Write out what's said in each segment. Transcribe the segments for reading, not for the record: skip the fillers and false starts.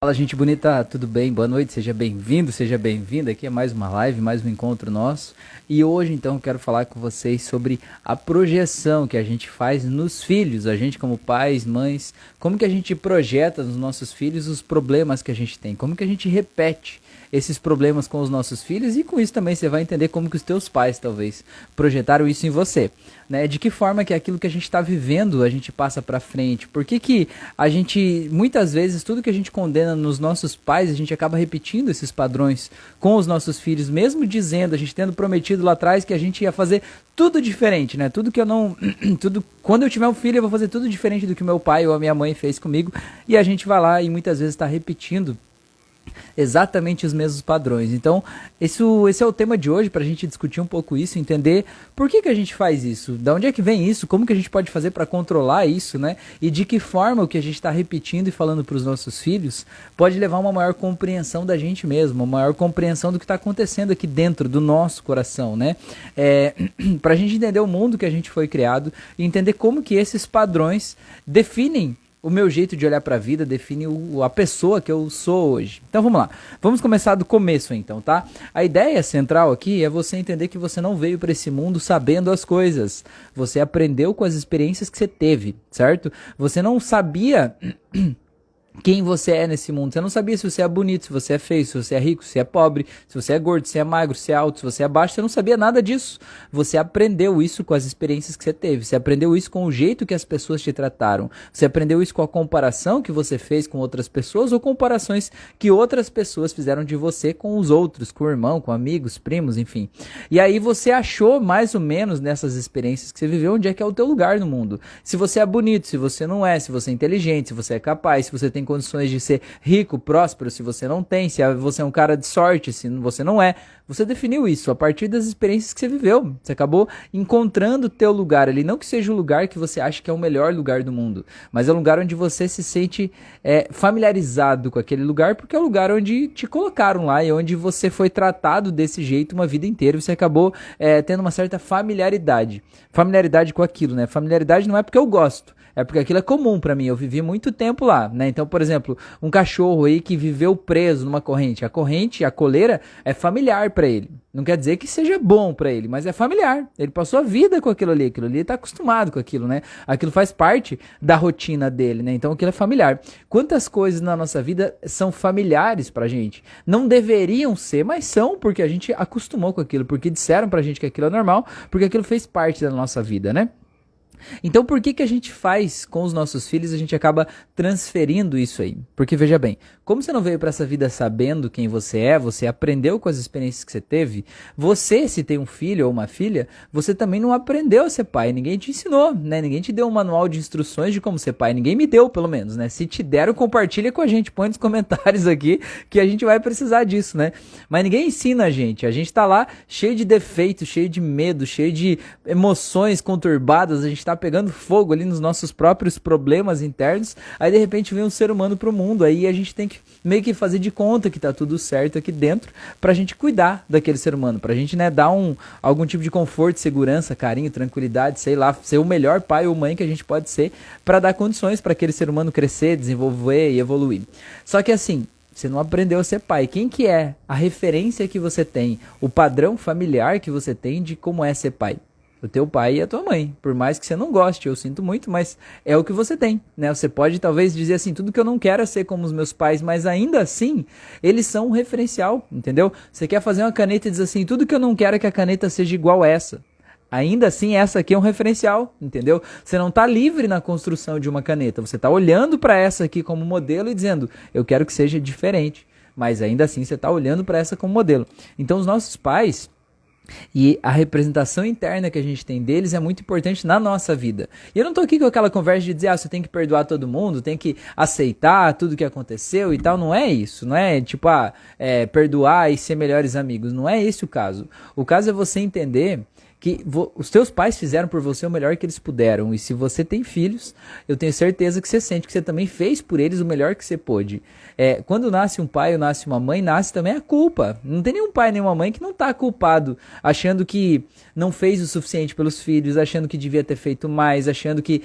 Fala, gente bonita, tudo bem? Boa noite, seja bem-vindo, seja bem-vinda. Aqui é mais uma live, mais um encontro nosso. E hoje, então, eu quero falar com vocês sobre a projeção que a gente faz nos filhos. A gente, como pais, mães, como que a gente projeta nos nossos filhos os problemas que a gente tem, como que a gente repete esses problemas com os nossos filhos, e com isso também você vai entender como que os teus pais talvez projetaram isso em você, né? De que forma que aquilo que a gente está vivendo a gente passa para frente. Por que a gente, muitas vezes, tudo que a gente condena nos nossos pais, a gente acaba repetindo esses padrões com os nossos filhos, mesmo dizendo, a gente tendo prometido lá atrás que a gente ia fazer tudo diferente, né? Tudo que eu não, tudo, quando eu tiver um filho eu vou fazer tudo diferente do que o meu pai ou a minha mãe fez comigo, e a gente vai lá e muitas vezes está repetindo exatamente os mesmos padrões. Então, esse é o tema de hoje, para a gente discutir um pouco isso, entender por que a gente faz isso, de onde é que vem isso, como que a gente pode fazer para controlar isso, né? E de que forma o que a gente está repetindo e falando para os nossos filhos pode levar a uma maior compreensão da gente mesmo, uma maior compreensão do que está acontecendo aqui dentro do nosso coração, né? Para a gente entender o mundo que a gente foi criado e entender como que esses padrões definem o meu jeito de olhar para a vida, define a pessoa que eu sou hoje. Então vamos lá, vamos começar do começo então, tá? A ideia central aqui é você entender que você não veio para esse mundo sabendo as coisas. Você aprendeu com as experiências que você teve, certo? Você não sabia quem você é nesse mundo. Você não sabia se você é bonito, se você é feio, se você é rico, se você é pobre, se você é gordo, se você é magro, se é alto, se você é baixo. Você não sabia nada disso. Você aprendeu isso com as experiências que você teve. Você aprendeu isso com o jeito que as pessoas te trataram. Você aprendeu isso com a comparação que você fez com outras pessoas ou comparações que outras pessoas fizeram de você com os outros, com o irmão, com amigos, primos, enfim. E aí você achou mais ou menos nessas experiências que você viveu onde é que é o teu lugar no mundo. Se você é bonito, se você não é, se você é inteligente, se você é capaz, se você tem condições de ser rico, próspero, se você não tem, se você é um cara de sorte, se você não é. Você definiu isso a partir das experiências que você viveu. Você acabou encontrando o teu lugar ali. Não que seja o lugar que você acha que é o melhor lugar do mundo, mas é um lugar onde você se sente familiarizado com aquele lugar, porque é o lugar onde te colocaram lá e onde você foi tratado desse jeito uma vida inteira. Você acabou tendo uma certa familiaridade com aquilo, né? Familiaridade não é porque eu gosto, é porque aquilo é comum pra mim, eu vivi muito tempo lá, né? Então, por exemplo, um cachorro aí que viveu preso numa corrente, a coleira é familiar pra ele. Não quer dizer que seja bom pra ele, mas é familiar. Ele passou a vida com aquilo ali tá acostumado com aquilo, né? Aquilo faz parte da rotina dele, né? Então aquilo é familiar. Quantas coisas na nossa vida são familiares pra gente? Não deveriam ser, mas são, porque a gente acostumou com aquilo, porque disseram pra gente que aquilo é normal, porque aquilo fez parte da nossa vida, né? Então por que a gente faz com os nossos filhos, a gente acaba transferindo isso aí? Porque veja bem, como você não veio para essa vida sabendo quem você é, você aprendeu com as experiências que você teve, você, se tem um filho ou uma filha, você também não aprendeu a ser pai, ninguém te ensinou, né? Ninguém te deu um manual de instruções de como ser pai, ninguém me deu pelo menos, né? Se te deram, compartilha com a gente, põe nos comentários aqui que a gente vai precisar disso, né? Mas ninguém ensina a gente tá lá cheio de defeitos, cheio de medo, cheio de emoções conturbadas, a gente tá pegando fogo ali nos nossos próprios problemas internos, aí de repente vem um ser humano pro mundo, aí a gente tem que meio que fazer de conta que tá tudo certo aqui dentro, pra gente cuidar daquele ser humano, pra gente, né, dar algum tipo de conforto, segurança, carinho, tranquilidade, sei lá, ser o melhor pai ou mãe que a gente pode ser, pra dar condições pra aquele ser humano crescer, desenvolver e evoluir. Só que assim, você não aprendeu a ser pai. Quem que é a referência que você tem, o padrão familiar que você tem de como é ser pai? O teu pai e a tua mãe, por mais que você não goste, eu sinto muito, mas é o que você tem, né? Você pode talvez dizer assim, tudo que eu não quero é ser como os meus pais, mas ainda assim, eles são um referencial, entendeu? Você quer fazer uma caneta e diz assim, tudo que eu não quero é que a caneta seja igual a essa. Ainda assim, essa aqui é um referencial, entendeu? Você não está livre na construção de uma caneta, você está olhando para essa aqui como modelo e dizendo, eu quero que seja diferente, mas ainda assim você está olhando para essa como modelo. Então os nossos pais e a representação interna que a gente tem deles é muito importante na nossa vida. E eu não tô aqui com aquela conversa de dizer, você tem que perdoar todo mundo, tem que aceitar tudo que aconteceu e tal. Não é isso, não é tipo, perdoar e ser melhores amigos. Não é esse o caso. O caso é você entender que os teus pais fizeram por você o melhor que eles puderam. E se você tem filhos, eu tenho certeza que você sente que você também fez por eles o melhor que você pôde. Quando nasce um pai ou nasce uma mãe, nasce também a culpa. Não tem nenhum pai, nenhuma mãe que não está culpado, achando que não fez o suficiente pelos filhos, achando que devia ter feito mais, achando que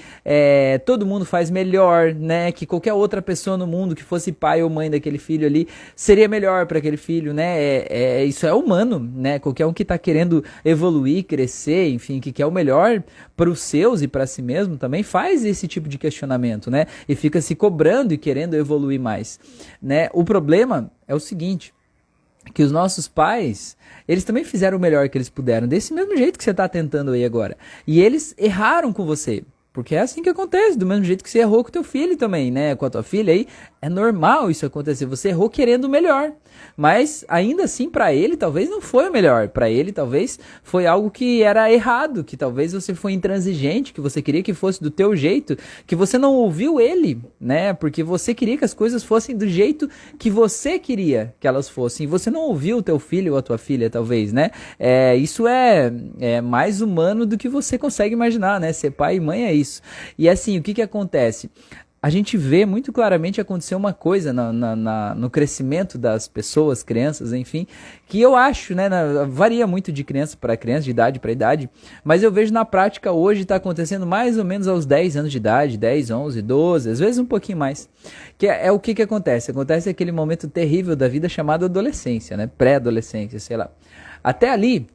todo mundo faz melhor, né? Que qualquer outra pessoa no mundo que fosse pai ou mãe daquele filho ali seria melhor para aquele filho, né? Isso é humano, né? Qualquer um que está querendo evoluir, crescer, enfim, que quer o melhor para os seus e para si mesmo também faz esse tipo de questionamento, né? E fica se cobrando e querendo evoluir mais, né? O problema é o seguinte, que os nossos pais, eles também fizeram o melhor que eles puderam, desse mesmo jeito que você está tentando aí agora. E eles erraram com você. Porque é assim que acontece, do mesmo jeito que você errou com teu filho também, né? Com a tua filha aí, é normal isso acontecer. Você errou querendo o melhor. Mas ainda assim, para ele, talvez não foi o melhor. Para ele, talvez foi algo que era errado, que talvez você foi intransigente, que você queria que fosse do teu jeito, que você não ouviu ele, né? Porque você queria que as coisas fossem do jeito que você queria que elas fossem. E você não ouviu o teu filho ou a tua filha, talvez, né? Isso é mais humano do que você consegue imaginar, né? Ser pai e mãe é isso. E assim, o que acontece? A gente vê muito claramente acontecer uma coisa no crescimento das pessoas, crianças, enfim, que eu acho, né, varia muito de criança para criança, de idade para idade, mas eu vejo na prática hoje está acontecendo mais ou menos aos 10 anos de idade, 10, 11, 12, às vezes um pouquinho mais, que é o que acontece? Acontece aquele momento terrível da vida chamado adolescência, né, pré-adolescência, sei lá. Até ali,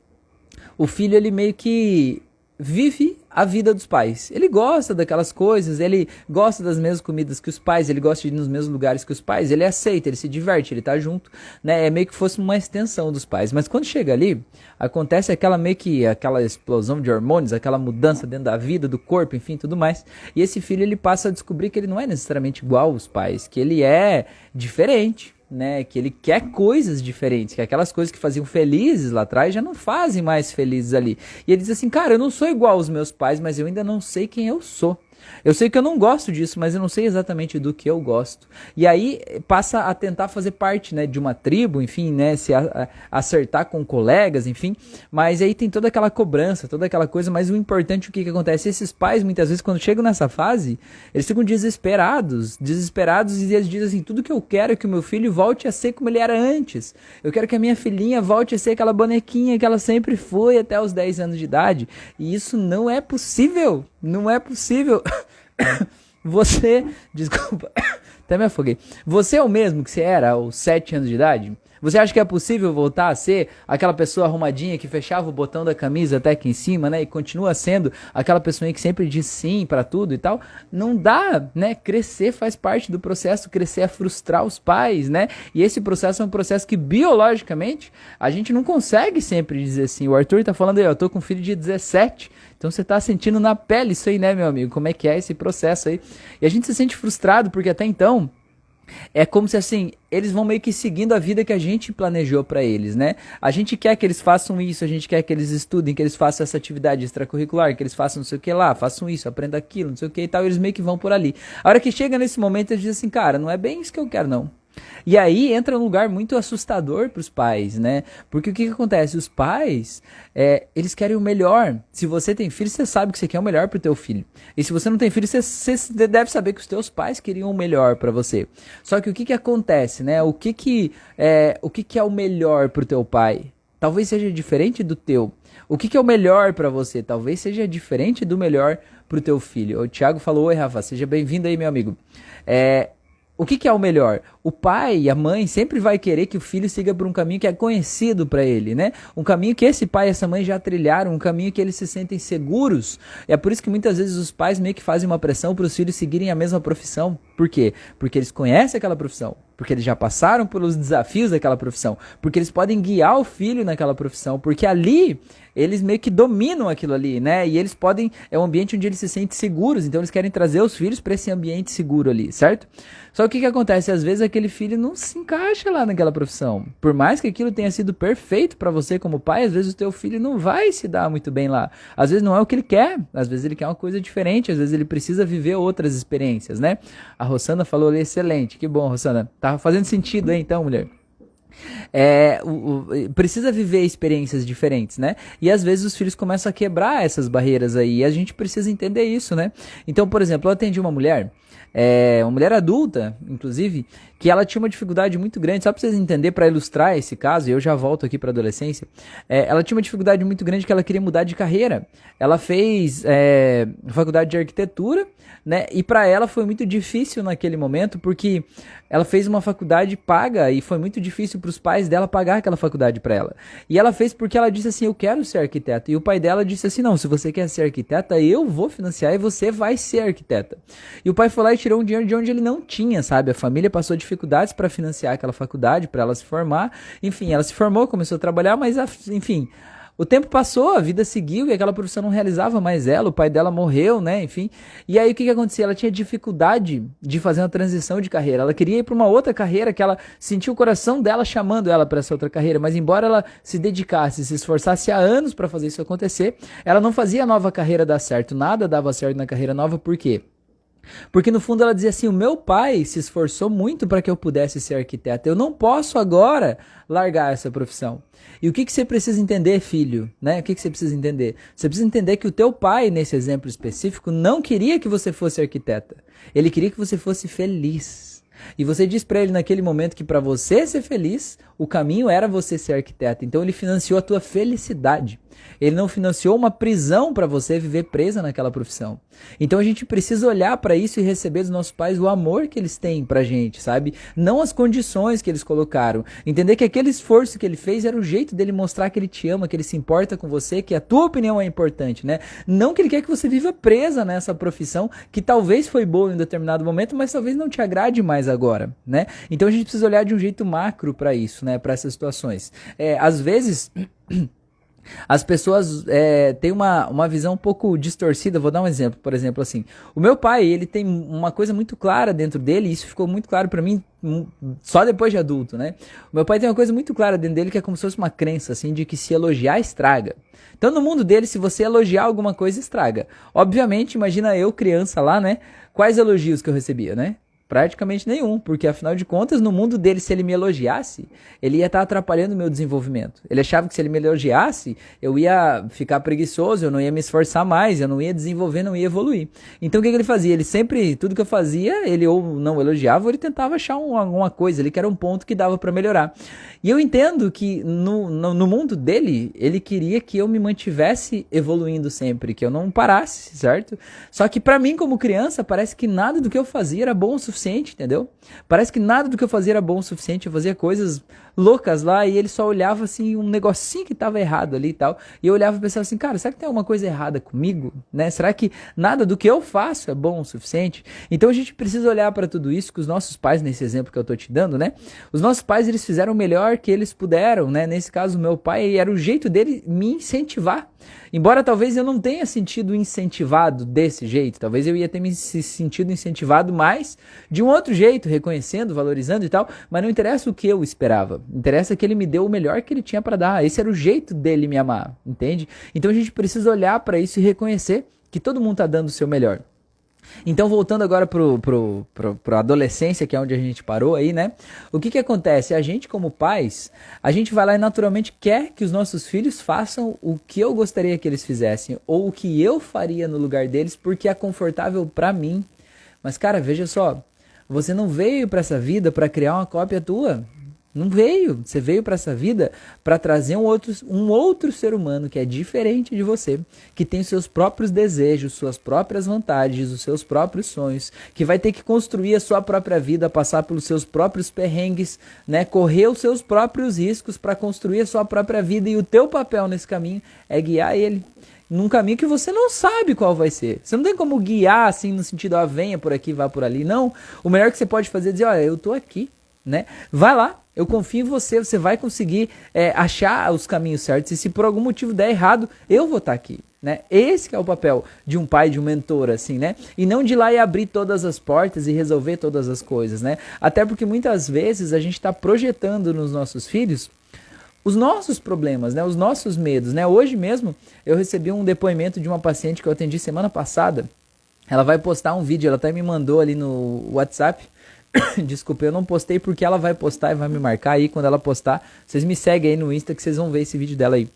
o filho ele meio que vive a vida dos pais. Ele gosta daquelas coisas, ele gosta das mesmas comidas que os pais, ele gosta de ir nos mesmos lugares que os pais, ele aceita, ele se diverte, ele tá junto, né? É meio que fosse uma extensão dos pais. Mas quando chega ali, acontece aquela explosão de hormônios, aquela mudança dentro da vida, do corpo, enfim, tudo mais. E esse filho, ele passa a descobrir que ele não é necessariamente igual aos pais, que ele é diferente, né, que ele quer coisas diferentes, que aquelas coisas que faziam felizes lá atrás já não fazem mais felizes ali. E ele diz assim, cara, eu não sou igual aos meus pais, mas eu ainda não sei quem eu sou. Eu sei que eu não gosto disso, mas eu não sei exatamente do que eu gosto. E aí passa a tentar fazer parte, né, de uma tribo, enfim, né, acertar com colegas, enfim. Mas aí tem toda aquela cobrança, toda aquela coisa. Mas o importante, o que acontece? Esses pais, muitas vezes, quando chegam nessa fase, eles ficam desesperados e eles dizem assim, tudo que eu quero é que o meu filho volte a ser como ele era antes. Eu quero que a minha filhinha volte a ser aquela bonequinha que ela sempre foi até os 10 anos de idade. E isso não é possível. Não é possível. Desculpa, até me afoguei. Você é o mesmo que você era aos 7 anos de idade? Você acha que é possível voltar a ser aquela pessoa arrumadinha que fechava o botão da camisa até aqui em cima, né? E continua sendo aquela pessoa que sempre diz sim pra tudo e tal? Não dá, né? Crescer faz parte do processo, crescer é frustrar os pais, né? E esse processo é um processo que biologicamente a gente não consegue sempre dizer sim. O Arthur tá falando aí, eu tô com um filho de 17. Então você tá sentindo na pele isso aí, né, meu amigo? Como é que é esse processo aí? E a gente se sente frustrado porque até então é como se assim, eles vão meio que seguindo a vida que a gente planejou pra eles, né? A gente quer que eles façam isso, a gente quer que eles estudem, que eles façam essa atividade extracurricular, que eles façam não sei o que lá, façam isso, aprendam aquilo, não sei o que e tal, e eles meio que vão por ali. A hora que chega nesse momento, eles dizem assim, cara, não é bem isso que eu quero, não. E aí entra um lugar muito assustador para os pais, né? Porque o que acontece? Os pais, eles querem o melhor. Se você tem filho, você sabe que você quer o melhor para o teu filho. E se você não tem filho, você deve saber que os teus pais queriam o melhor para você. Só que o que acontece, né? O que é o melhor para o teu pai? Talvez seja diferente do teu. O que é o melhor para você? Talvez seja diferente do melhor para o teu filho. O Thiago falou, oi Rafa, seja bem-vindo aí, meu amigo. O que é o melhor? O pai e a mãe sempre vai querer que o filho siga por um caminho que é conhecido para ele, né? Um caminho que esse pai e essa mãe já trilharam, um caminho que eles se sentem seguros. É por isso que muitas vezes os pais meio que fazem uma pressão para os filhos seguirem a mesma profissão. Por quê? Porque eles conhecem aquela profissão. Porque eles já passaram pelos desafios daquela profissão. Porque eles podem guiar o filho naquela profissão. Porque ali eles meio que dominam aquilo ali, né? E eles podem... É um ambiente onde eles se sentem seguros. Então eles querem trazer os filhos para esse ambiente seguro ali, certo? Só que o que acontece? Às vezes aquele filho não se encaixa lá naquela profissão. Por mais que aquilo tenha sido perfeito para você como pai, às vezes o teu filho não vai se dar muito bem lá. Às vezes não é o que ele quer. Às vezes ele quer uma coisa diferente. Às vezes ele precisa viver outras experiências, né? A Rossana falou ali, excelente. Que bom, Rossana. Tá fazendo sentido aí então, mulher. Precisa viver experiências diferentes, né? E às vezes os filhos começam a quebrar essas barreiras aí, e a gente precisa entender isso, né? Então, por exemplo, eu atendi uma mulher adulta, inclusive, que ela tinha uma dificuldade muito grande, só pra vocês entenderem, para ilustrar esse caso, e eu já volto aqui pra adolescência, ela tinha uma dificuldade muito grande que ela queria mudar de carreira. Ela fez faculdade de arquitetura, né? E para ela foi muito difícil naquele momento, porque ela fez uma faculdade paga e foi muito difícil para os pais dela pagar aquela faculdade para ela. E ela fez porque ela disse assim: eu quero ser arquiteta. E o pai dela disse assim: não, se você quer ser arquiteta, eu vou financiar e você vai ser arquiteta. E o pai foi lá e tirou um dinheiro de onde ele não tinha, sabe? A família passou dificuldades para financiar aquela faculdade, para ela se formar. Enfim, ela se formou, começou a trabalhar, mas enfim, o tempo passou, a vida seguiu e aquela profissão não realizava mais ela, o pai dela morreu, né, enfim. E aí o que acontecia? Ela tinha dificuldade de fazer uma transição de carreira. Ela queria ir para uma outra carreira que ela sentiu o coração dela chamando ela para essa outra carreira, mas embora ela se dedicasse, se esforçasse há anos para fazer isso acontecer, ela não fazia a nova carreira dar certo, nada dava certo na carreira nova, por quê? Porque no fundo ela dizia assim: o meu pai se esforçou muito para que eu pudesse ser arquiteta, eu não posso agora largar essa profissão. E o que você precisa entender, filho? Né? O que você precisa entender? Você precisa entender que o teu pai, nesse exemplo específico, não queria que você fosse arquiteta. Ele queria que você fosse feliz. E você diz para ele naquele momento que para você ser feliz, o caminho era você ser arquiteta. Então ele financiou a tua felicidade. Ele não financiou uma prisão para você viver presa naquela profissão. Então a gente precisa olhar para isso e receber dos nossos pais o amor que eles têm pra gente, sabe? Não as condições que eles colocaram. Entender que aquele esforço que ele fez era o jeito dele mostrar que ele te ama, que ele se importa com você, que a tua opinião é importante, né? Não que ele quer que você viva presa nessa profissão que talvez foi boa em um determinado momento, mas talvez não te agrade mais agora, né? Então a gente precisa olhar de um jeito macro para isso, né? Para essas situações. Às vezes as pessoas têm uma visão um pouco distorcida. Vou dar um exemplo, por exemplo, assim, o meu pai, ele tem uma coisa muito clara dentro dele, e isso ficou muito claro pra mim só depois de adulto, né? O meu pai tem uma coisa muito clara dentro dele, que é como se fosse uma crença, assim, de que se elogiar, estraga. Então, no mundo dele, se você elogiar alguma coisa, estraga. Obviamente, imagina eu, criança lá, né? Quais elogios que eu recebia, né? Praticamente nenhum, porque afinal de contas, no mundo dele, se ele me elogiasse, ele ia estar atrapalhando o meu desenvolvimento. Ele achava que se ele me elogiasse, eu ia ficar preguiçoso, eu não ia me esforçar mais, eu não ia desenvolver, não ia evoluir. Então o que ele fazia? Ele sempre, tudo que eu fazia, ele ou não elogiava, ou ele tentava achar alguma coisa ali que era um ponto que dava para melhorar. E eu entendo que no mundo dele, ele queria que eu me mantivesse evoluindo sempre, que eu não parasse, certo? Só que para mim, como criança, parece que nada do que eu fazia era bom o suficiente, entendeu? Parece que nada do que eu fazia era bom o suficiente, eu fazia coisas loucas lá e ele só olhava assim, um negocinho que tava errado ali e tal, e eu olhava e pensava assim: cara, será que tem alguma coisa errada comigo, né? Será que nada do que eu faço é bom o suficiente? Então a gente precisa olhar para tudo isso, que os nossos pais, nesse exemplo que eu tô te dando, né? Os nossos pais, eles fizeram o melhor que eles puderam, né? Nesse caso, o meu pai, era o jeito dele me incentivar. Embora talvez eu não tenha sentido incentivado desse jeito, talvez eu ia ter me sentido incentivado mais de um outro jeito, reconhecendo, valorizando e tal, mas não interessa o que eu esperava, interessa que ele me deu o melhor que ele tinha para dar. Esse era o jeito dele me amar, entende? Então a gente precisa olhar para isso e reconhecer que todo mundo tá dando o seu melhor. Então, voltando agora pro adolescência, que é onde a gente parou aí, né? O que acontece? A gente, como pais, a gente vai lá e naturalmente quer que os nossos filhos façam o que eu gostaria que eles fizessem, ou o que eu faria no lugar deles, porque é confortável pra mim. Mas, cara, veja só, você não veio pra essa vida pra criar uma cópia tua. Não veio. Você veio para essa vida para trazer um outro ser humano que é diferente de você, que tem seus próprios desejos, suas próprias vontades, os seus próprios sonhos, que vai ter que construir a sua própria vida, passar pelos seus próprios perrengues, né? Correr os seus próprios riscos para construir a sua própria vida, e o teu papel nesse caminho é guiar ele num caminho que você não sabe qual vai ser. Você não tem como guiar assim no sentido, venha por aqui, vá por ali. Não. O melhor que você pode fazer é dizer: olha, eu tô aqui, né? Vai lá. Eu confio em você, você vai conseguir achar os caminhos certos, e se por algum motivo der errado, eu vou estar aqui, né? Esse que é o papel de um pai, de um mentor, assim, né? E não de ir lá e abrir todas as portas e resolver todas as coisas, né? Até porque muitas vezes a gente está projetando nos nossos filhos os nossos problemas, né? Os nossos medos, né? Hoje mesmo eu recebi um depoimento de uma paciente que eu atendi semana passada. Ela vai postar um vídeo, ela até me mandou ali no WhatsApp, Desculpa, eu não postei porque ela vai postar e vai me marcar aí. Quando ela postar, vocês me seguem aí no Insta que vocês vão ver esse vídeo dela aí.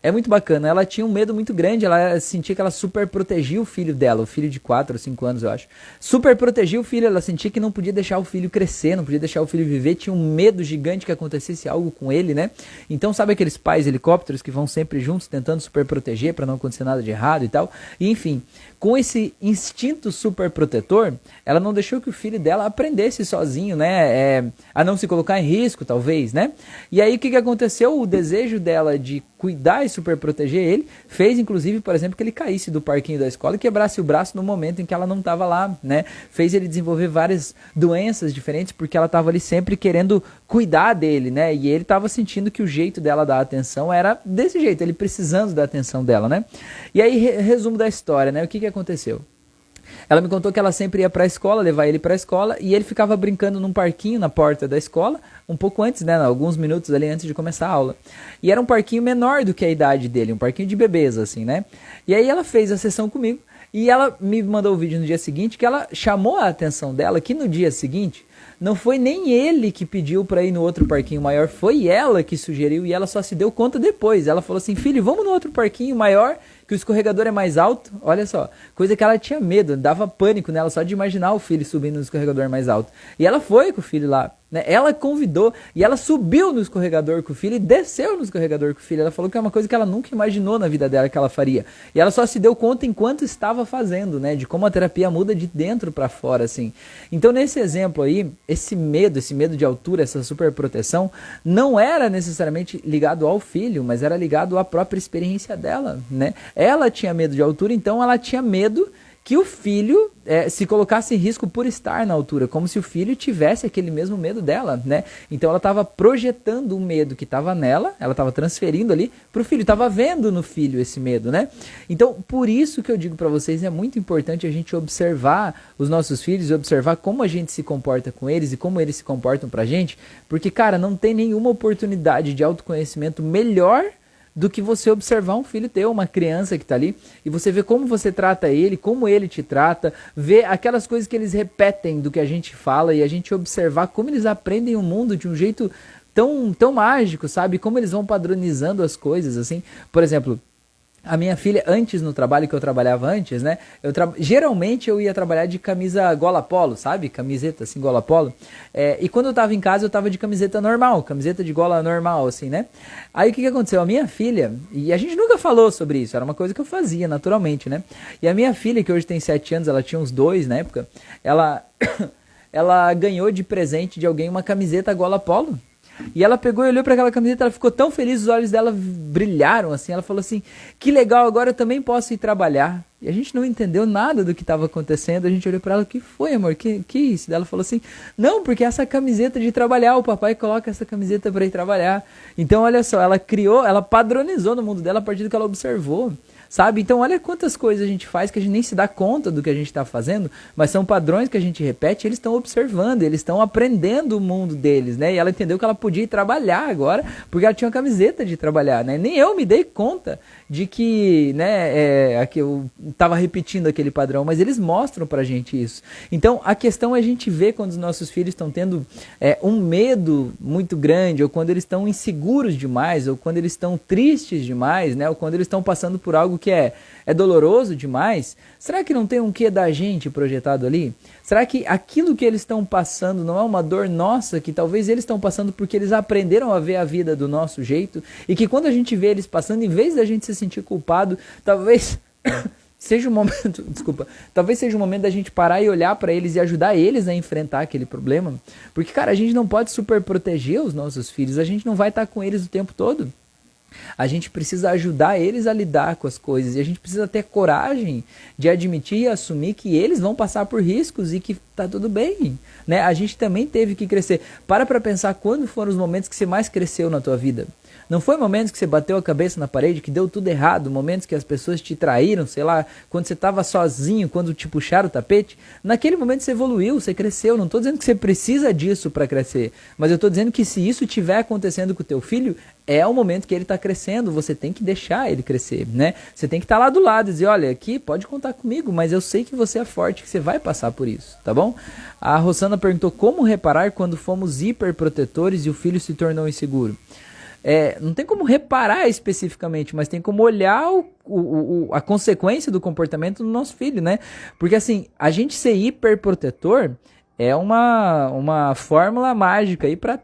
É muito bacana, ela tinha um medo muito grande, ela sentia que ela super protegia o filho dela, o filho de 4 ou 5 anos, eu acho. Super protegia o filho, ela sentia que não podia deixar o filho crescer, não podia deixar o filho viver, tinha um medo gigante que acontecesse algo com ele, né? Então, sabe aqueles pais helicópteros que vão sempre juntos tentando super proteger para não acontecer nada de errado e tal? E, enfim, com esse instinto super protetor, ela não deixou que o filho dela aprendesse sozinho, né? A não se colocar em risco, talvez, né? E aí, o que aconteceu? O desejo dela de cuidar e super proteger ele, fez inclusive, por exemplo, que ele caísse do parquinho da escola e quebrasse o braço no momento em que ela não estava lá, né? Fez ele desenvolver várias doenças diferentes porque ela estava ali sempre querendo cuidar dele, né? E ele estava sentindo que o jeito dela dar atenção era desse jeito, ele precisando da atenção dela, né? E aí, resumo da história, né? O que aconteceu? Ela me contou que ela sempre ia para a escola, levar ele para a escola, e ele ficava brincando num parquinho na porta da escola, um pouco antes, né, alguns minutos ali antes de começar a aula. E era um parquinho menor do que a idade dele, um parquinho de bebês, assim, né? E aí ela fez a sessão comigo, e ela me mandou o vídeo no dia seguinte, que ela chamou a atenção dela, que no dia seguinte, não foi nem ele que pediu para ir no outro parquinho maior, foi ela que sugeriu, e ela só se deu conta depois. Ela falou assim, filho, vamos no outro parquinho maior, que o escorregador é mais alto. Olha só, coisa que ela tinha medo, dava pânico nela só de imaginar o filho subindo no escorregador mais alto. E ela foi com o filho lá, né? Ela convidou e ela subiu no escorregador com o filho e desceu no escorregador com o filho. Ela falou que é uma coisa que ela nunca imaginou na vida dela que ela faria. E ela só se deu conta enquanto estava fazendo, né? De como a terapia muda de dentro para fora, assim. Então, nesse exemplo aí, esse medo de altura, essa superproteção, não era necessariamente ligado ao filho, mas era ligado à própria experiência dela, né? Ela tinha medo de altura, então ela tinha medo que o filho se colocasse em risco por estar na altura, como se o filho tivesse aquele mesmo medo dela, né? Então ela estava projetando um medo que estava nela, ela estava transferindo ali para o filho, estava vendo no filho esse medo, né? Então, por isso que eu digo para vocês, é muito importante a gente observar os nossos filhos, observar como a gente se comporta com eles e como eles se comportam pra gente, porque, cara, não tem nenhuma oportunidade de autoconhecimento melhor do que você observar um filho teu, uma criança que está ali, e você vê como você trata ele, como ele te trata, ver aquelas coisas que eles repetem do que a gente fala, e a gente observar como eles aprendem o mundo de um jeito tão mágico, sabe? Como eles vão padronizando as coisas, assim. Por exemplo, a minha filha, antes no trabalho que eu trabalhava antes, né? Geralmente eu ia trabalhar de camisa gola polo, sabe? Camiseta assim, gola polo. E quando eu tava em casa, eu tava de camiseta normal, camiseta de gola normal, assim, né? Aí o que aconteceu? A minha filha, e a gente nunca falou sobre isso, era uma coisa que eu fazia naturalmente, né? E a minha filha, que hoje tem 7 anos, ela tinha uns 2 na época, ela ganhou de presente de alguém uma camiseta gola polo. E ela pegou e olhou para aquela camiseta, ela ficou tão feliz, os olhos dela brilharam, assim, ela falou assim, que legal, agora eu também posso ir trabalhar. E a gente não entendeu nada do que estava acontecendo, a gente olhou para ela, o que foi, amor, que isso? Ela falou assim, não, porque essa camiseta de trabalhar, o papai coloca essa camiseta para ir trabalhar. Então, olha só, ela criou, ela padronizou no mundo dela a partir do que ela observou. Sabe? Então olha quantas coisas a gente faz que a gente nem se dá conta do que a gente está fazendo, mas são padrões que a gente repete, eles estão observando, eles estão aprendendo o mundo deles, né? E ela entendeu que ela podia ir trabalhar agora, porque ela tinha uma camiseta de trabalhar, né? Nem eu me dei conta de que, né, que eu estava repetindo aquele padrão, mas eles mostram pra gente isso. Então a questão é a gente ver quando os nossos filhos estão tendo um medo muito grande, ou quando eles estão inseguros demais, ou quando eles estão tristes demais, né? Ou quando eles estão passando por algo que é doloroso demais. Será que não tem um quê da gente projetado ali? Será que aquilo que eles estão passando não é uma dor nossa, que talvez eles estão passando porque eles aprenderam a ver a vida do nosso jeito, e que quando a gente vê eles passando, em vez da gente se sentir culpado, talvez seja o momento, talvez seja o momento da gente parar e olhar para eles e ajudar eles a enfrentar aquele problema, porque, cara, a gente não pode super proteger os nossos filhos, a gente não vai estar com eles o tempo todo. A gente precisa ajudar eles a lidar com as coisas, e a gente precisa ter coragem de admitir e assumir que eles vão passar por riscos e que tá tudo bem, né? A gente também teve que crescer. Para pensar quando foram os momentos que você mais cresceu na tua vida. Não foi momentos que você bateu a cabeça na parede, que deu tudo errado, momentos que as pessoas te traíram, sei lá, quando você estava sozinho, quando te puxaram o tapete. Naquele momento você evoluiu, você cresceu. Não estou dizendo que você precisa disso para crescer, mas eu estou dizendo que se isso estiver acontecendo com o teu filho, é o momento que ele está crescendo, você tem que deixar ele crescer, né? Você tem que estar lá do lado e dizer, olha, aqui pode contar comigo, mas eu sei que você é forte, que você vai passar por isso, tá bom? A Rosana perguntou como reparar quando fomos hiperprotetores e o filho se tornou inseguro. Não tem como reparar especificamente, mas tem como olhar a consequência do comportamento do nosso filho, né? Porque assim, a gente ser hiperprotetor é uma fórmula mágica aí para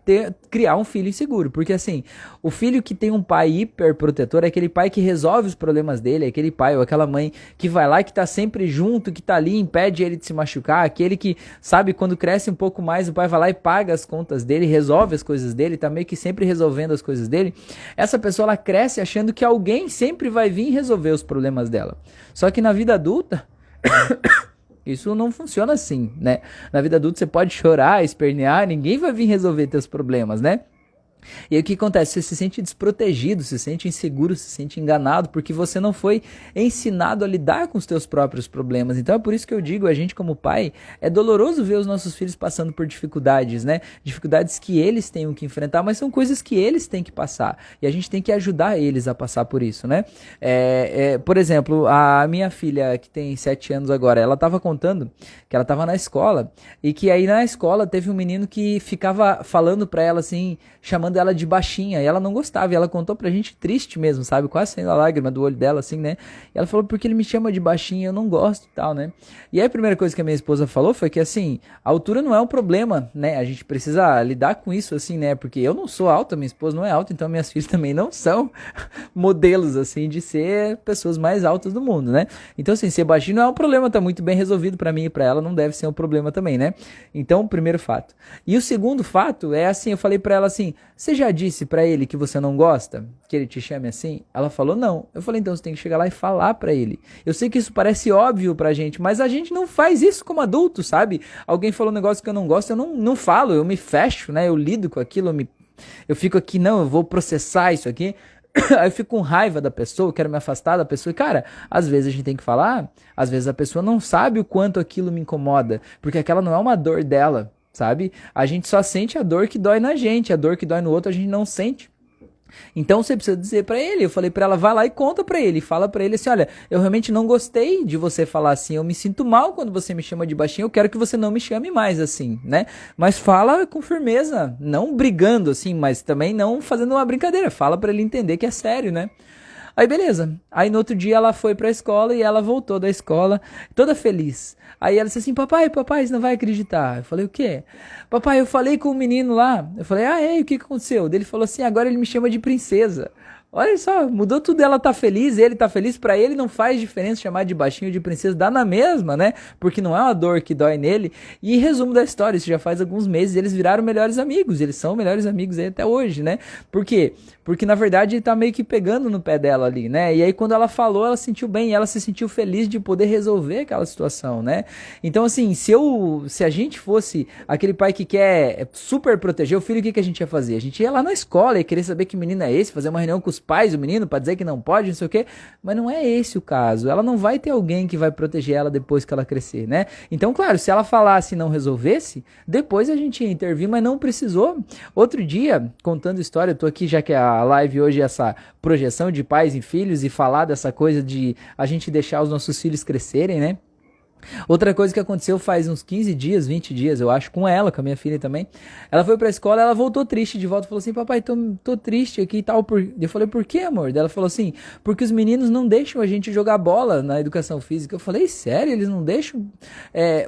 criar um filho inseguro. Porque assim, o filho que tem um pai hiperprotetor é aquele pai que resolve os problemas dele, é aquele pai ou aquela mãe que vai lá, que tá sempre junto, que tá ali, impede ele de se machucar, aquele que, sabe, quando cresce um pouco mais, o pai vai lá e paga as contas dele, resolve as coisas dele, tá meio que sempre resolvendo as coisas dele. Essa pessoa, ela cresce achando que alguém sempre vai vir resolver os problemas dela. Só que na vida adulta... Isso não funciona assim, né? Na vida adulta você pode chorar, espernear, ninguém vai vir resolver teus problemas, né? E aí o que acontece? Você se sente desprotegido, se sente inseguro, se sente enganado, porque você não foi ensinado a lidar com os teus próprios problemas. Então é por isso que eu digo, a gente como pai, é doloroso ver os nossos filhos passando por dificuldades, né? Dificuldades que eles tenham que enfrentar, mas são coisas que eles têm que passar. E a gente tem que ajudar eles a passar por isso, né? Por exemplo, a minha filha, que tem 7 anos agora, ela estava contando que ela estava na escola, e que aí na escola teve um menino que ficava falando pra ela assim, chamando ela de baixinha, e ela não gostava, e ela contou pra gente triste mesmo, sabe, quase saindo a lágrima do olho dela, assim, né, e ela falou, porque ele me chama de baixinha, eu não gosto e tal, né, e aí a primeira coisa que a minha esposa falou foi que, assim, a altura não é um problema, né, a gente precisa lidar com isso, assim, né, porque eu não sou alta, minha esposa não é alta, então minhas filhas também não são modelos, assim, de ser pessoas mais altas do mundo, né, então, assim, ser baixinho não é um problema, tá muito bem resolvido pra mim e pra ela, não deve ser um problema também, né, então, primeiro fato. E o segundo fato é, assim, eu falei pra ela assim, você já disse pra ele que você não gosta? Que ele te chame assim? Ela falou não. Eu falei, então você tem que chegar lá e falar pra ele. Eu sei que isso parece óbvio pra gente, mas a gente não faz isso como adulto, sabe? Alguém falou um negócio que eu não gosto, eu não falo, eu me fecho, né? Eu lido com aquilo, eu fico aqui, não, eu vou processar isso aqui. Aí eu fico com raiva da pessoa, eu quero me afastar da pessoa. E, cara, às vezes a gente tem que falar, às vezes a pessoa não sabe o quanto aquilo me incomoda, porque aquela não é uma dor dela. Sabe? A gente só sente a dor que dói na gente, a dor que dói no outro a gente não sente. Então você precisa dizer pra ele, eu falei pra ela, vai lá e conta pra ele, fala pra ele assim, olha, eu realmente não gostei de você falar assim, eu me sinto mal quando você me chama de baixinho, eu quero que você não me chame mais assim, né? Mas fala com firmeza, não brigando assim, mas também não fazendo uma brincadeira, fala pra ele entender que é sério, né? Aí beleza, aí no outro dia ela foi pra escola e ela voltou da escola toda feliz. Aí ela disse assim, papai, você não vai acreditar. Eu falei, o quê? Papai, eu falei com o menino lá. Eu falei, o que aconteceu? Ele falou assim, agora ele me chama de princesa. Olha só, mudou tudo, ela tá feliz, ele tá feliz, pra ele não faz diferença chamar de baixinho ou de princesa, dá na mesma, né? Porque não é uma dor que dói nele. E resumo da história, isso já faz alguns meses, eles viraram melhores amigos, eles são melhores amigos aí até hoje, né? Por quê? Porque na verdade ele tá meio que pegando no pé dela ali, né? E aí quando ela falou, ela se sentiu bem, e ela se sentiu feliz de poder resolver aquela situação, né? Então assim, se a gente fosse aquele pai que quer super proteger o filho, o que a gente ia fazer? A gente ia lá na escola e querer saber que menino é esse, fazer uma reunião com os pais do menino pra dizer que não pode, não sei o quê, mas não é esse o caso. Ela não vai ter alguém que vai proteger ela depois que ela crescer, né? Então, claro, se ela falasse e não resolvesse, depois a gente ia intervir, mas não precisou. Outro dia, contando história, eu tô aqui já que a live hoje é essa projeção de pais em filhos e falar dessa coisa de a gente deixar os nossos filhos crescerem, né? Outra coisa que aconteceu faz uns 15 dias, 20 dias, eu acho, com ela, com a minha filha também. Ela foi pra escola, ela voltou triste de volta, falou assim, papai, tô triste aqui e tal. Eu falei, por quê, amor? Ela falou assim, porque os meninos não deixam a gente jogar bola na educação física. Eu falei, sério? Eles não deixam?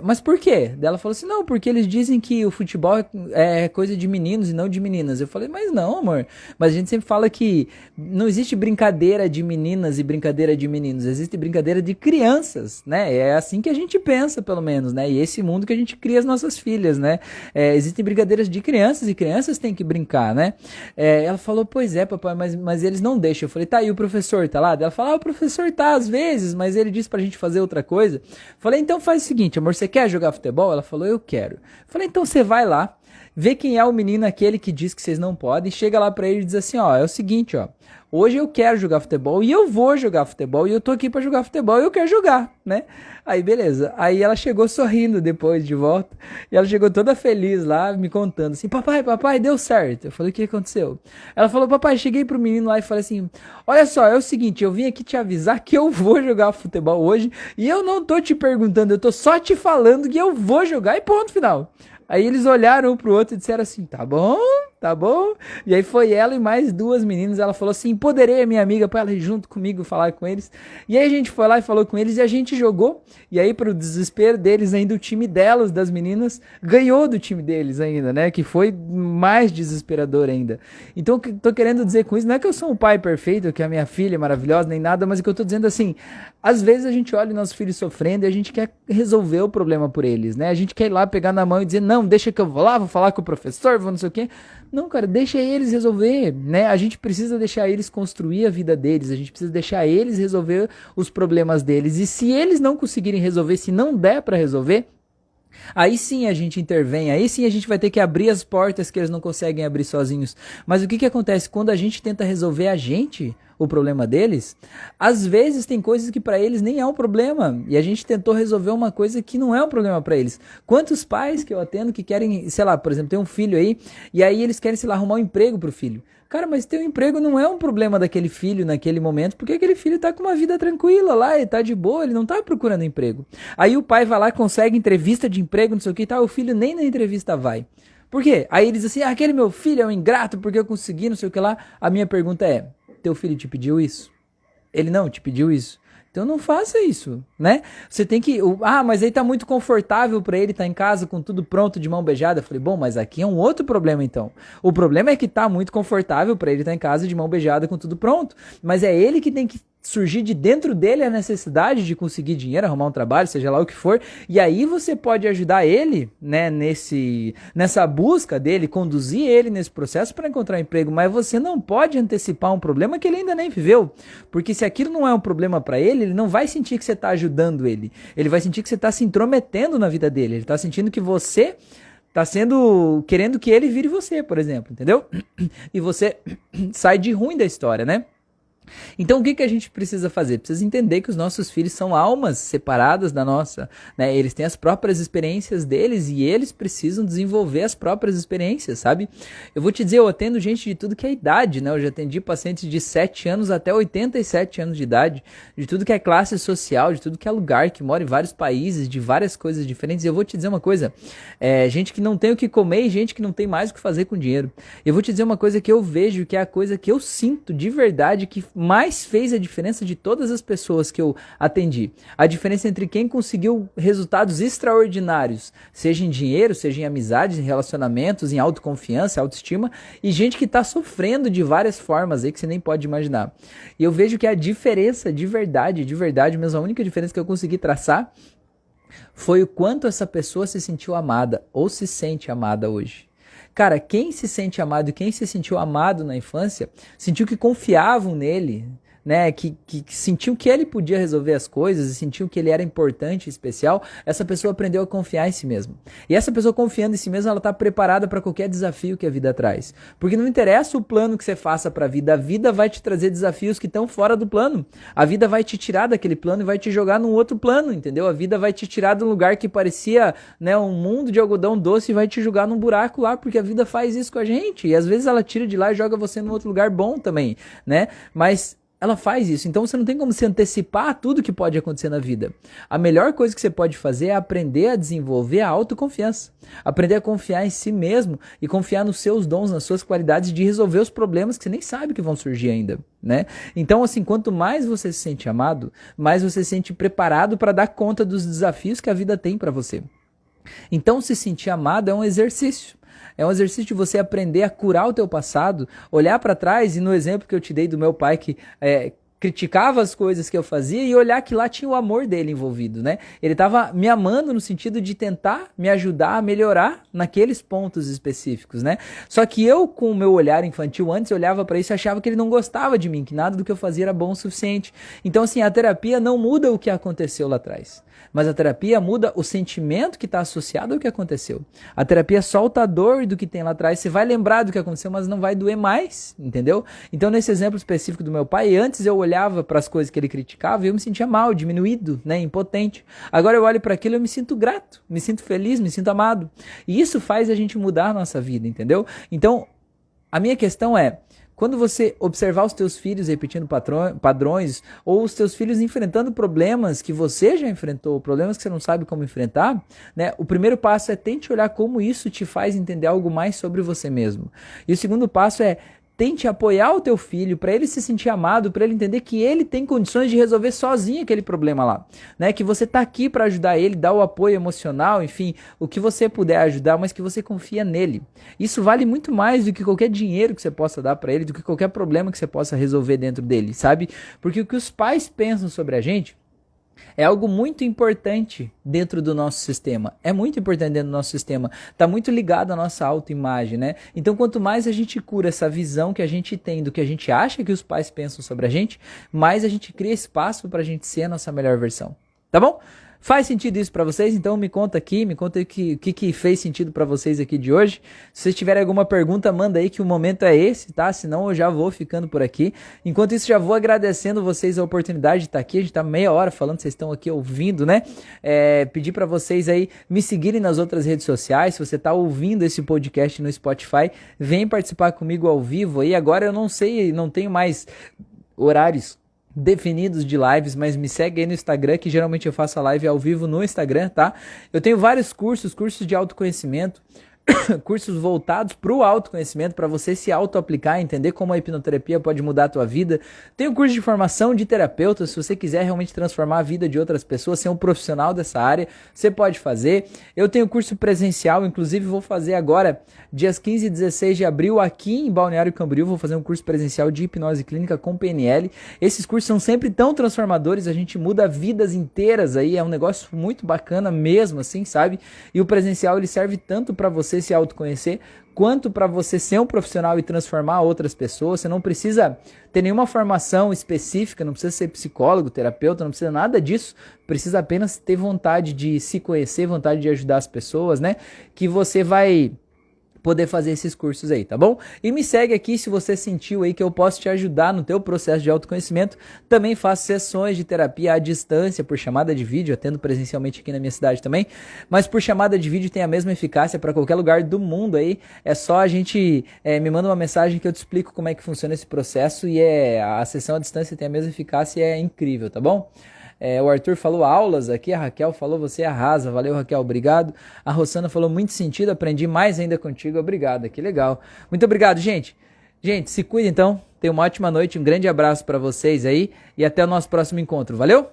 Mas por quê? Ela falou assim, não, porque eles dizem que o futebol é coisa de meninos e não de meninas. Eu falei, mas não, amor. Mas a gente sempre fala que não existe brincadeira de meninas e brincadeira de meninos. Existe brincadeira de crianças, né? É assim que a gente pensa, pelo menos, né? E esse mundo que a gente cria as nossas filhas, né? Existem brincadeiras de crianças e crianças têm que brincar, né? Ela falou, pois é, papai, mas eles não deixam. Eu falei, tá, e o professor tá lá? Ela falou, o professor tá às vezes, mas ele disse pra gente fazer outra coisa. Eu falei, então faz o seguinte, amor, você quer jogar futebol? Ela falou, eu quero. Eu falei, então você vai lá vê quem é o menino aquele que diz que vocês não podem, chega lá pra ele e diz assim, ó, é o seguinte, ó, hoje eu quero jogar futebol e eu vou jogar futebol e eu tô aqui pra jogar futebol e eu quero jogar, né? Aí beleza, aí ela chegou sorrindo depois de volta e ela chegou toda feliz lá me contando assim, papai, deu certo. Eu falei, o que aconteceu? Ela falou, papai, cheguei pro menino lá e falei assim, olha só, é o seguinte, eu vim aqui te avisar que eu vou jogar futebol hoje e eu não tô te perguntando, eu tô só te falando que eu vou jogar e ponto final. Aí eles olharam um pro outro e disseram assim, tá bom, tá bom. E aí foi ela e mais duas meninas, ela falou assim, empoderei a minha amiga pra ela ir junto comigo falar com eles. E aí a gente foi lá e falou com eles e a gente jogou. E aí pro desespero deles ainda, o time delas, das meninas, ganhou do time deles ainda, né? Que foi mais desesperador ainda. Então o que eu tô querendo dizer com isso, não é que eu sou um pai perfeito, que a minha filha é maravilhosa, nem nada, mas o que eu tô dizendo assim, às vezes a gente olha o nosso filho sofrendo e a gente quer resolver o problema por eles, né? A gente quer ir lá pegar na mão e dizer, não, deixa que eu vou lá, vou falar com o professor, vou não sei o quê. Não, cara, deixa eles resolver, né? A gente precisa deixar eles construir a vida deles, a gente precisa deixar eles resolver os problemas deles. E se eles não conseguirem resolver, se não der pra resolver, aí sim a gente intervém, aí sim a gente vai ter que abrir as portas que eles não conseguem abrir sozinhos. Mas o que que acontece? Quando a gente tenta resolver a gente, o problema deles, às vezes tem coisas que pra eles nem é um problema, e a gente tentou resolver uma coisa que não é um problema pra eles. Quantos pais que eu atendo que querem, sei lá, por exemplo, tem um filho aí, e aí eles querem, sei lá, arrumar um emprego pro filho. Cara, mas ter um emprego não é um problema daquele filho naquele momento, porque aquele filho tá com uma vida tranquila lá, ele tá de boa, ele não tá procurando emprego. Aí o pai vai lá, consegue entrevista de emprego, não sei o que e tal, o filho nem na entrevista vai. Por quê? Aí ele diz assim, aquele meu filho é um ingrato porque eu consegui, não sei o que lá. A minha pergunta é, teu filho te pediu isso? Ele não te pediu isso? Então não faça isso, né? Você tem que... mas aí tá muito confortável pra ele, tá em casa com tudo pronto, de mão beijada. Eu falei, bom, mas aqui é um outro problema então. O problema é que tá muito confortável pra ele estar em casa de mão beijada com tudo pronto. Mas é ele que tem que surgir de dentro dele a necessidade de conseguir dinheiro, arrumar um trabalho, seja lá o que for, e aí você pode ajudar ele, né, nessa busca dele, conduzir ele nesse processo para encontrar um emprego, mas você não pode antecipar um problema que ele ainda nem viveu, porque se aquilo não é um problema para ele, ele não vai sentir que você está ajudando ele vai sentir que você está se intrometendo na vida dele, ele está sentindo que você tá querendo que ele vire você, por exemplo, entendeu? E você sai de ruim da história, né? Então o que a gente precisa fazer? Precisa entender que os nossos filhos são almas separadas da nossa, né? Eles têm as próprias experiências deles e eles precisam desenvolver as próprias experiências, sabe? Eu vou te dizer, eu atendo gente de tudo que é idade, né? Eu já atendi pacientes de 7 anos até 87 anos de idade, de tudo que é classe social, de tudo que é lugar, que mora em vários países, de várias coisas diferentes. E eu vou te dizer uma coisa, gente que não tem o que comer e gente que não tem mais o que fazer com dinheiro. Eu vou te dizer uma coisa que eu vejo, que é a coisa que eu sinto de verdade, que mais fez a diferença de todas as pessoas que eu atendi. A diferença entre quem conseguiu resultados extraordinários, seja em dinheiro, seja em amizades, em relacionamentos, em autoconfiança, autoestima, e gente que está sofrendo de várias formas aí que você nem pode imaginar. E eu vejo que a diferença de verdade mesmo, a única diferença que eu consegui traçar foi o quanto essa pessoa se sentiu amada ou se sente amada hoje. Cara, quem se sente amado e quem se sentiu amado na infância, sentiu que confiavam nele, né, que sentiu que ele podia resolver as coisas e sentiu que ele era importante e especial, essa pessoa aprendeu a confiar em si mesma. E essa pessoa confiando em si mesma, ela está preparada para qualquer desafio que a vida traz. Porque não interessa o plano que você faça para a vida vai te trazer desafios que estão fora do plano. A vida vai te tirar daquele plano e vai te jogar num outro plano, entendeu? A vida vai te tirar de um lugar que parecia, né, um mundo de algodão doce e vai te jogar num buraco lá, porque a vida faz isso com a gente. E às vezes ela tira de lá e joga você num outro lugar bom também, né? Mas ela faz isso, então você não tem como se antecipar a tudo que pode acontecer na vida. A melhor coisa que você pode fazer é aprender a desenvolver a autoconfiança. Aprender a confiar em si mesmo e confiar nos seus dons, nas suas qualidades de resolver os problemas que você nem sabe que vão surgir ainda, né? Então, assim, quanto mais você se sente amado, mais você se sente preparado para dar conta dos desafios que a vida tem para você. Então, se sentir amado é um exercício. É um exercício de você aprender a curar o teu passado, olhar para trás, e no exemplo que eu te dei do meu pai que criticava as coisas que eu fazia e olhar que lá tinha o amor dele envolvido, né? Ele tava me amando no sentido de tentar me ajudar a melhorar naqueles pontos específicos, né? Só que eu, com o meu olhar infantil antes, olhava para isso e achava que ele não gostava de mim, que nada do que eu fazia era bom o suficiente. Então, assim, a terapia não muda o que aconteceu lá atrás, mas a terapia muda o sentimento que está associado ao que aconteceu. A terapia solta a dor do que tem lá atrás. Você vai lembrar do que aconteceu, mas não vai doer mais, entendeu? Então, nesse exemplo específico do meu pai, antes eu olhava para as coisas que ele criticava e eu me sentia mal, diminuído, né, impotente. Agora eu olho para aquilo e eu me sinto grato, me sinto feliz, me sinto amado. E isso faz a gente mudar a nossa vida, entendeu? Então, a minha questão é, quando você observar os teus filhos repetindo padrões, ou os teus filhos enfrentando problemas que você já enfrentou, problemas que você não sabe como enfrentar, né? O primeiro passo é tente olhar como isso te faz entender algo mais sobre você mesmo. E o segundo passo é tente apoiar o teu filho para ele se sentir amado, para ele entender que ele tem condições de resolver sozinho aquele problema lá, né? Que você tá aqui para ajudar ele, dar o apoio emocional, enfim, o que você puder ajudar, mas que você confia nele. Isso vale muito mais do que qualquer dinheiro que você possa dar para ele, do que qualquer problema que você possa resolver dentro dele, sabe? Porque o que os pais pensam sobre a gente é algo muito importante dentro do nosso sistema. É muito importante dentro do nosso sistema. Está muito ligado à nossa autoimagem, né? Então, quanto mais a gente cura essa visão que a gente tem do que a gente acha que os pais pensam sobre a gente, mais a gente cria espaço para a gente ser a nossa melhor versão. Tá bom? Faz sentido isso para vocês? Então me conta aqui, me conta o que fez sentido para vocês aqui de hoje. Se vocês tiverem alguma pergunta, manda aí que o momento é esse, tá? Senão eu já vou ficando por aqui. Enquanto isso, já vou agradecendo vocês a oportunidade de estar aqui. A gente tá meia hora falando, vocês estão aqui ouvindo, né? Pedir para vocês aí me seguirem nas outras redes sociais. Se você tá ouvindo esse podcast no Spotify, vem participar comigo ao vivo aí. Agora eu não sei, não tenho mais horários definidos de lives, mas me segue aí no Instagram, que geralmente eu faço a live ao vivo no Instagram, tá? Eu tenho vários cursos de autoconhecimento, cursos voltados para o autoconhecimento, para você se auto-aplicar, entender como a hipnoterapia pode mudar a tua vida. Tem um curso de formação de terapeuta, se você quiser realmente transformar a vida de outras pessoas, ser um profissional dessa área, você pode fazer. Eu tenho curso presencial, inclusive vou fazer agora, dias 15 e 16 de abril, aqui em Balneário Camboriú, vou fazer um curso presencial de hipnose clínica com PNL. Esses cursos são sempre tão transformadores, a gente muda vidas inteiras aí, é um negócio muito bacana mesmo, assim, sabe? E o presencial, ele serve tanto para você se autoconhecer, quanto para você ser um profissional e transformar outras pessoas. Você não precisa ter nenhuma formação específica, não precisa ser psicólogo, terapeuta, não precisa nada disso, precisa apenas ter vontade de se conhecer, vontade de ajudar as pessoas, né? Que você vai poder fazer esses cursos aí, tá bom? E me segue aqui se você sentiu aí que eu posso te ajudar no teu processo de autoconhecimento. Também faço sessões de terapia à distância, por chamada de vídeo, atendo presencialmente aqui na minha cidade também, mas por chamada de vídeo tem a mesma eficácia para qualquer lugar do mundo aí. É só a gente me manda uma mensagem que eu te explico como é que funciona esse processo e a sessão à distância tem a mesma eficácia e é incrível, tá bom? O Arthur falou aulas aqui, a Raquel falou você arrasa, valeu Raquel, obrigado. A Rosana falou muito sentido, aprendi mais ainda contigo, obrigado, que legal. Muito obrigado, gente. Gente, se cuida então, tenha uma ótima noite, um grande abraço para vocês aí e até o nosso próximo encontro, valeu?